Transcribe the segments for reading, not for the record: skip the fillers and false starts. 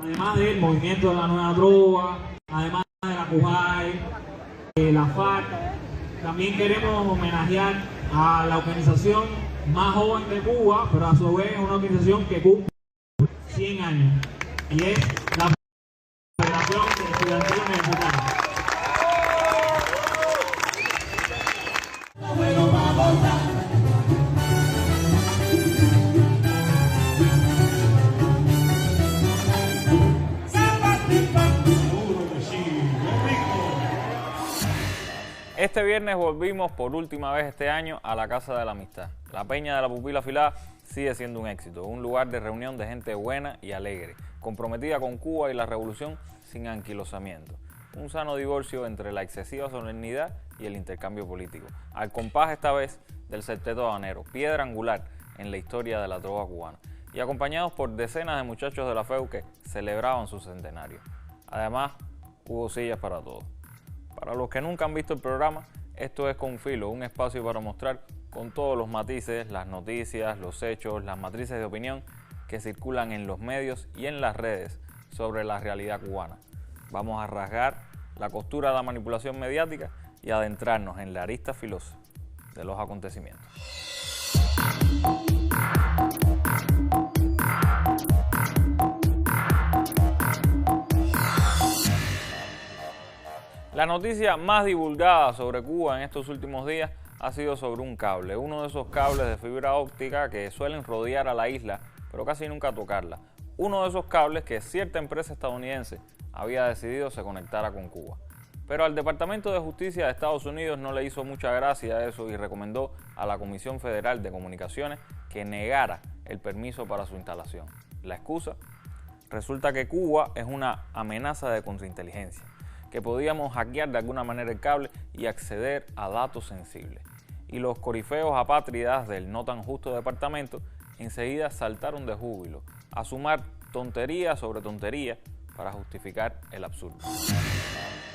Además del movimiento de la Nueva Trova, además de la CUJAE, la FARC, también queremos homenajear a la organización más joven de Cuba, pero a su vez es una organización que cumple 100 años, y es la Federación Estudiantil Mexicana. Este viernes volvimos por última vez este año a la Casa de la Amistad. La Peña de la Pupila Afilada sigue siendo un éxito, un lugar de reunión de gente buena y alegre, comprometida con Cuba y la revolución sin anquilosamiento. Un sano divorcio entre la excesiva solemnidad y el intercambio político, al compás esta vez del Septeto Habanero, piedra angular en la historia de la trova cubana, y acompañados por decenas de muchachos de la FEU que celebraban su centenario. Además, hubo sillas para todos. Para los que nunca han visto el programa, esto es Con Filo, un espacio para mostrar con todos los matices, las noticias, los hechos, las matrices de opinión que circulan en los medios y en las redes sobre la realidad cubana. Vamos a rasgar la costura de la manipulación mediática y adentrarnos en la arista filosa de los acontecimientos. La noticia más divulgada sobre Cuba en estos últimos días ha sido sobre un cable, uno de esos cables de fibra óptica que suelen rodear a la isla, pero casi nunca tocarla. Uno de esos cables que cierta empresa estadounidense había decidido se conectara con Cuba. Pero al Departamento de Justicia de Estados Unidos no le hizo mucha gracia eso y recomendó a la Comisión Federal de Comunicaciones que negara el permiso para su instalación. La excusa: resulta que Cuba es una amenaza de contrainteligencia, que podíamos hackear de alguna manera el cable y acceder a datos sensibles. Y los corifeos apátridas del no tan justo departamento enseguida saltaron de júbilo a sumar tontería sobre tontería para justificar el absurdo.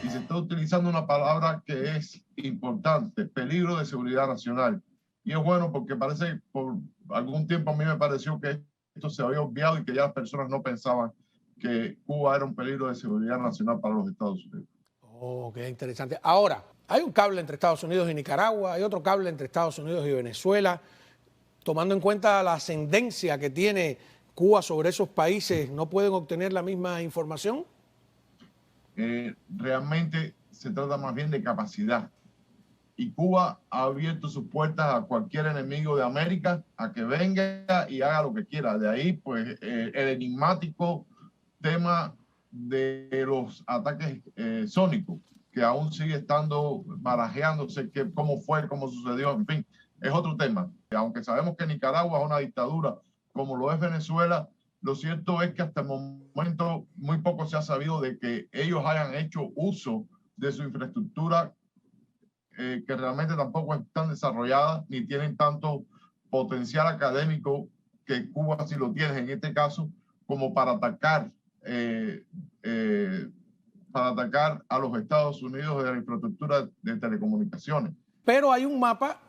Y se está utilizando una palabra que es importante: peligro de seguridad nacional. Y es bueno porque parece que por algún tiempo a mí me pareció que esto se había obviado y que ya las personas no pensaban que Cuba era un peligro de seguridad nacional para los Estados Unidos. Oh, qué interesante. Ahora, hay un cable entre Estados Unidos y Nicaragua, hay otro cable entre Estados Unidos y Venezuela. Tomando en cuenta la ascendencia que tiene Cuba sobre esos países, ¿no pueden obtener la misma información? Realmente se trata más bien de capacidad. Y Cuba ha abierto sus puertas a cualquier enemigo de América a que venga y haga lo que quiera. De ahí, pues, el enigmático tema de los ataques sónicos, que aún sigue estando barajeándose, cómo fue, cómo sucedió, en fin, es otro tema. Aunque sabemos que Nicaragua es una dictadura, como lo es Venezuela, lo cierto es que hasta el momento muy poco se ha sabido de que ellos hayan hecho uso de su infraestructura, que realmente tampoco es tan desarrollada, ni tienen tanto potencial académico, que Cuba sí lo tiene en este caso, como para atacar a los Estados Unidos de la infraestructura de telecomunicaciones. Pero hay un mapa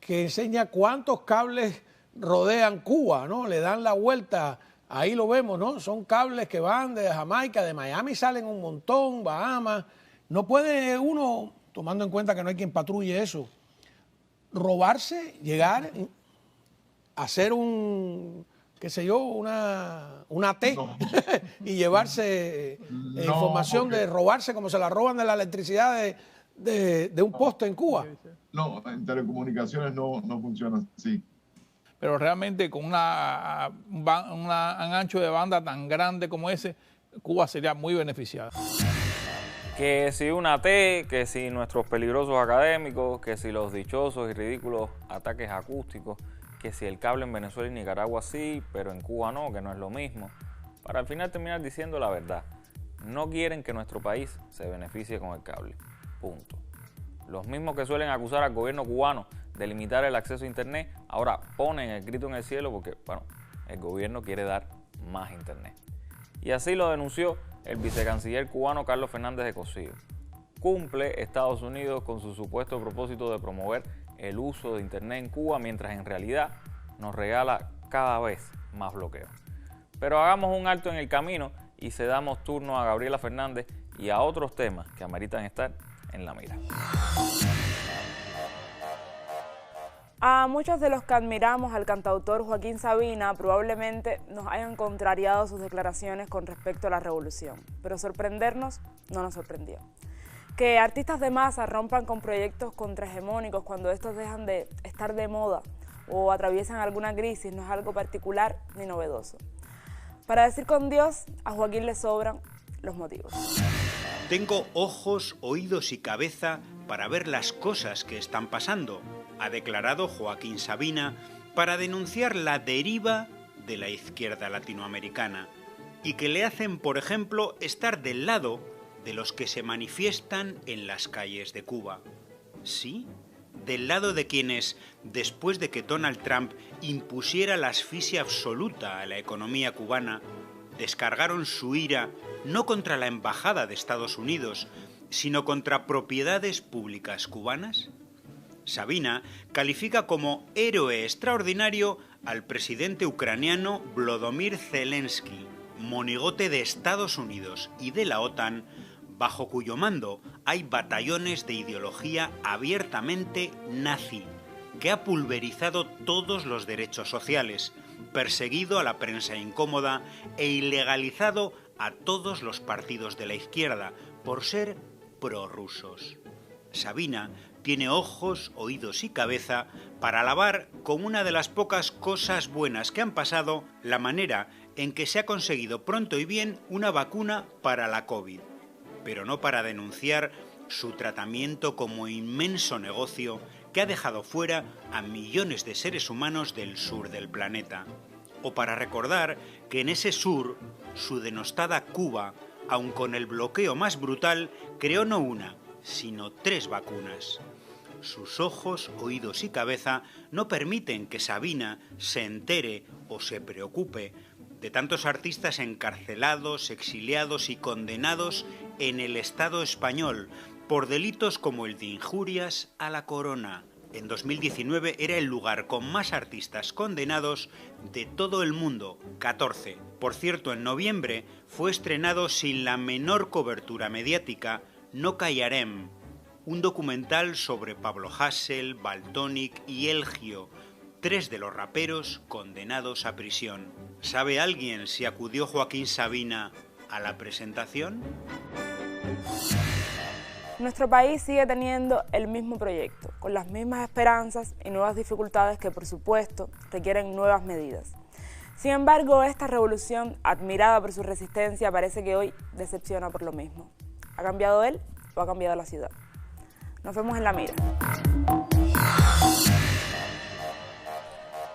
que enseña cuántos cables rodean Cuba, ¿no? Le dan la vuelta, ahí lo vemos, ¿no? Son cables que van de Jamaica, de Miami salen un montón, Bahamas. No puede uno, tomando en cuenta que no hay quien patrulle eso, robarse, llegar, hacer un, qué sé yo, una T no. y llevarse información de robarse como se la roban de la electricidad de un poste en Cuba. No, en telecomunicaciones no funciona así. Pero realmente con un ancho de banda tan grande como ese, Cuba sería muy beneficiada. Que si una T, que si nuestros peligrosos académicos, que si los dichosos y ridículos ataques acústicos, que si el cable en Venezuela y Nicaragua sí, pero en Cuba no, que no es lo mismo. Para al final terminar diciendo la verdad. No quieren que nuestro país se beneficie con el cable. Punto. Los mismos que suelen acusar al gobierno cubano de limitar el acceso a internet, ahora ponen el grito en el cielo porque, bueno, el gobierno quiere dar más internet. Y así lo denunció el vicecanciller cubano Carlos Fernández de Cosío. Cumple Estados Unidos con su supuesto propósito de promover el uso de internet en Cuba, mientras en realidad nos regala cada vez más bloqueos. Pero hagamos un alto en el camino y cedamos turno a Gabriela Fernández y a otros temas que ameritan estar en la mira. A muchos de los que admiramos al cantautor Joaquín Sabina probablemente nos hayan contrariado sus declaraciones con respecto a la revolución, pero sorprendernos no nos sorprendió. Que artistas de masa rompan con proyectos contrahegemónicos cuando estos dejan de estar de moda o atraviesan alguna crisis no es algo particular ni novedoso. Para decir con Dios, a Joaquín le sobran los motivos. Tengo ojos, oídos y cabeza para ver las cosas que están pasando, ha declarado Joaquín Sabina para denunciar la deriva de la izquierda latinoamericana y que le hacen, por ejemplo, estar del lado de los que se manifiestan en las calles de Cuba. Sí, del lado de quienes, después de que Donald Trump impusiera la asfixia absoluta a la economía cubana, descargaron su ira no contra la Embajada de Estados Unidos, sino contra propiedades públicas cubanas. Sabina califica como héroe extraordinario al presidente ucraniano Volodymyr Zelensky, monigote de Estados Unidos y de la OTAN, bajo cuyo mando hay batallones de ideología abiertamente nazi, que ha pulverizado todos los derechos sociales, perseguido a la prensa incómoda e ilegalizado a todos los partidos de la izquierda por ser prorrusos. Sabina tiene ojos, oídos y cabeza para alabar como una de las pocas cosas buenas que han pasado la manera en que se ha conseguido pronto y bien una vacuna para la COVID, pero no para denunciar su tratamiento como inmenso negocio que ha dejado fuera a millones de seres humanos del sur del planeta, o para recordar que en ese sur, su denostada Cuba, aun con el bloqueo más brutal, creó no una, sino 3 vacunas. Sus ojos, oídos y cabeza no permiten que Sabina se entere o se preocupe de tantos artistas encarcelados, exiliados y condenados en el Estado español por delitos como el de injurias a la corona. En 2019 era el lugar con más artistas condenados de todo el mundo, 14. Por cierto, en noviembre fue estrenado sin la menor cobertura mediática No Callarem, un documental sobre Pablo Hasél, Valtònyc y Elgio, 3 de los raperos condenados a prisión. ¿Sabe alguien si acudió Joaquín Sabina a la presentación? Nuestro país sigue teniendo el mismo proyecto, con las mismas esperanzas y nuevas dificultades que, por supuesto, requieren nuevas medidas. Sin embargo, esta revolución, admirada por su resistencia, parece que hoy decepciona por lo mismo. ¿Ha cambiado él o ha cambiado la ciudad? Nos vemos en la mira.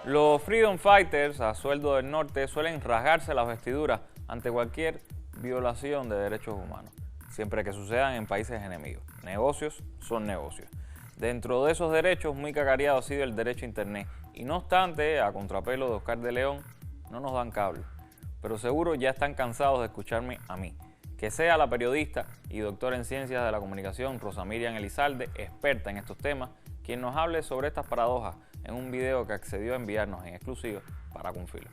Los Freedom Fighters a sueldo del norte suelen rasgarse las vestiduras ante cualquier violación de derechos humanos, siempre que sucedan en países enemigos. Negocios son negocios. Dentro de esos derechos, muy cacareado ha sido el derecho a Internet. Y no obstante, a contrapelo de Oscar de León, no nos dan cable. Pero seguro ya están cansados de escucharme a mí. Que sea la periodista y doctora en Ciencias de la Comunicación Rosa Miriam Elizalde, experta en estos temas, quien nos hable sobre estas paradojas en un video que accedió a enviarnos en exclusiva para Confilo.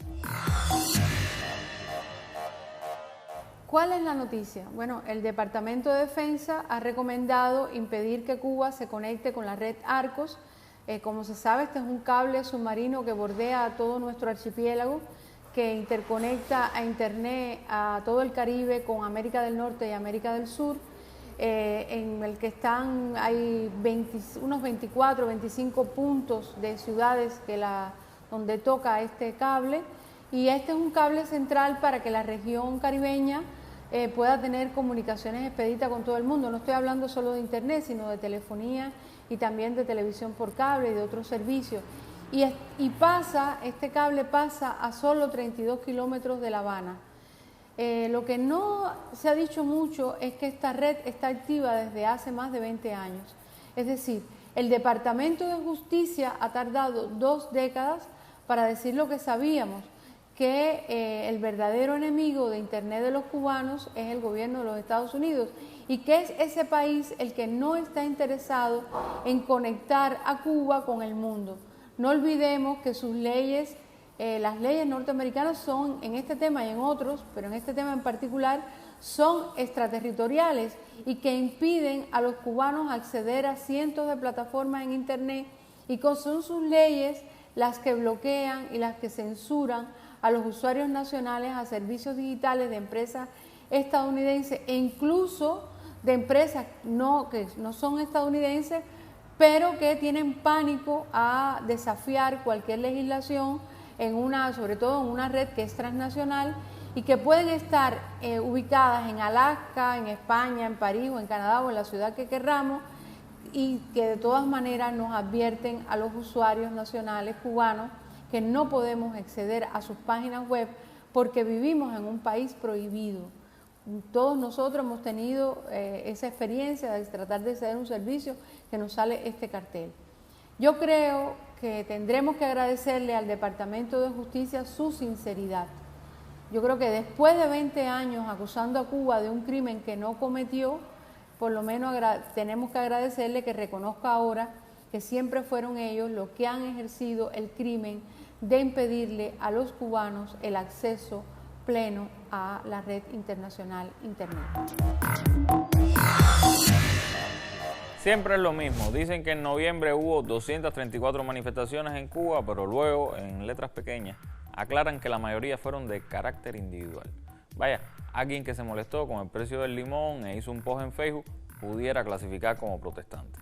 ¿Cuál es la noticia? Bueno, el Departamento de Defensa ha recomendado impedir que Cuba se conecte con la red Arcos. Como se sabe, este es un cable submarino que bordea a todo nuestro archipiélago, que interconecta a Internet a todo el Caribe con América del Norte y América del Sur, en el que hay unos 24, 25 puntos de ciudades donde toca este cable, y este es un cable central para que la región caribeña pueda tener comunicaciones expeditas con todo el mundo. No estoy hablando solo de Internet, sino de telefonía y también de televisión por cable y de otros servicios. Y este cable pasa a solo 32 kilómetros de La Habana. Lo que no se ha dicho mucho es que esta red está activa desde hace más de 20 años. Es decir, el Departamento de Justicia ha tardado 2 décadas para decir lo que sabíamos, que el verdadero enemigo de Internet de los cubanos es el gobierno de los Estados Unidos y que es ese país el que no está interesado en conectar a Cuba con el mundo. No olvidemos que sus leyes las leyes norteamericanas son, en este tema y en otros, pero en este tema en particular, son extraterritoriales y que impiden a los cubanos acceder a cientos de plataformas en Internet, y son sus leyes las que bloquean y las que censuran a los usuarios nacionales a servicios digitales de empresas estadounidenses e incluso de empresas que no son estadounidenses, pero que tienen pánico a desafiar cualquier legislación sobre todo en una red que es transnacional y que pueden estar ubicadas en Alaska, en España, en París o en Canadá o en la ciudad que querramos, y que de todas maneras nos advierten a los usuarios nacionales cubanos que no podemos acceder a sus páginas web porque vivimos en un país prohibido. Todos nosotros hemos tenido esa experiencia de tratar de acceder a un servicio que nos sale este cartel. Yo creo que tendremos que agradecerle al Departamento de Justicia su sinceridad. Yo creo que después de 20 años acusando a Cuba de un crimen que no cometió, por lo menos tenemos que agradecerle que reconozca ahora que siempre fueron ellos los que han ejercido el crimen de impedirle a los cubanos el acceso pleno a la red internacional Internet. Siempre es lo mismo. Dicen que en noviembre hubo 234 manifestaciones en Cuba, pero luego, en letras pequeñas, aclaran que la mayoría fueron de carácter individual. Vaya, alguien que se molestó con el precio del limón e hizo un post en Facebook pudiera clasificar como protestante.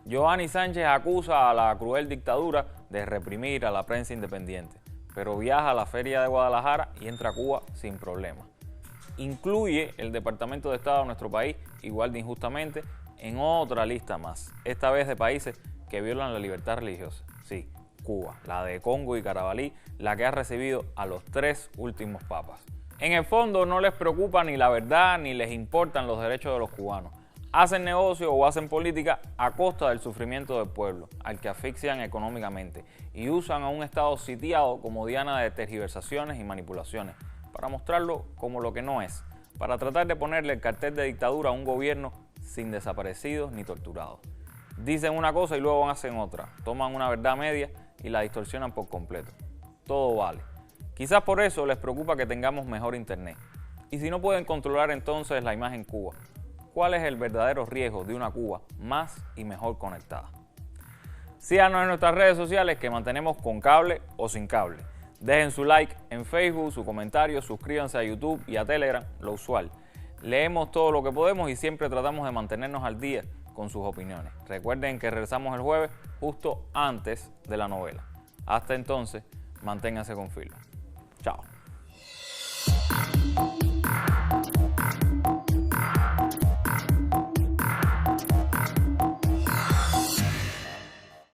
Giovanni Sánchez acusa a la cruel dictadura de reprimir a la prensa independiente, pero viaja a la Feria de Guadalajara y entra a Cuba sin problema. Incluye el Departamento de Estado de nuestro país, igual de injustamente, en otra lista más, esta vez de países que violan la libertad religiosa. Sí, Cuba, la de Congo y Carabalí, la que ha recibido a los 3 últimos papas. En el fondo no les preocupa ni la verdad ni les importan los derechos de los cubanos. Hacen negocio o hacen política a costa del sufrimiento del pueblo, al que asfixian económicamente, y usan a un Estado sitiado como diana de tergiversaciones y manipulaciones, para mostrarlo como lo que no es, para tratar de ponerle el cartel de dictadura a un gobierno sin desaparecidos ni torturados. Dicen una cosa y luego hacen otra, toman una verdad media y la distorsionan por completo. Todo vale. Quizás por eso les preocupa que tengamos mejor internet. Y si no pueden controlar entonces la imagen Cuba, ¿cuál es el verdadero riesgo de una Cuba más y mejor conectada? Síganos en nuestras redes sociales que mantenemos con cable o sin cable. Dejen su like en Facebook, su comentario, suscríbanse a YouTube y a Telegram, lo usual. Leemos todo lo que podemos y siempre tratamos de mantenernos al día con sus opiniones. Recuerden que regresamos el jueves justo antes de la novela. Hasta entonces, manténganse con filo.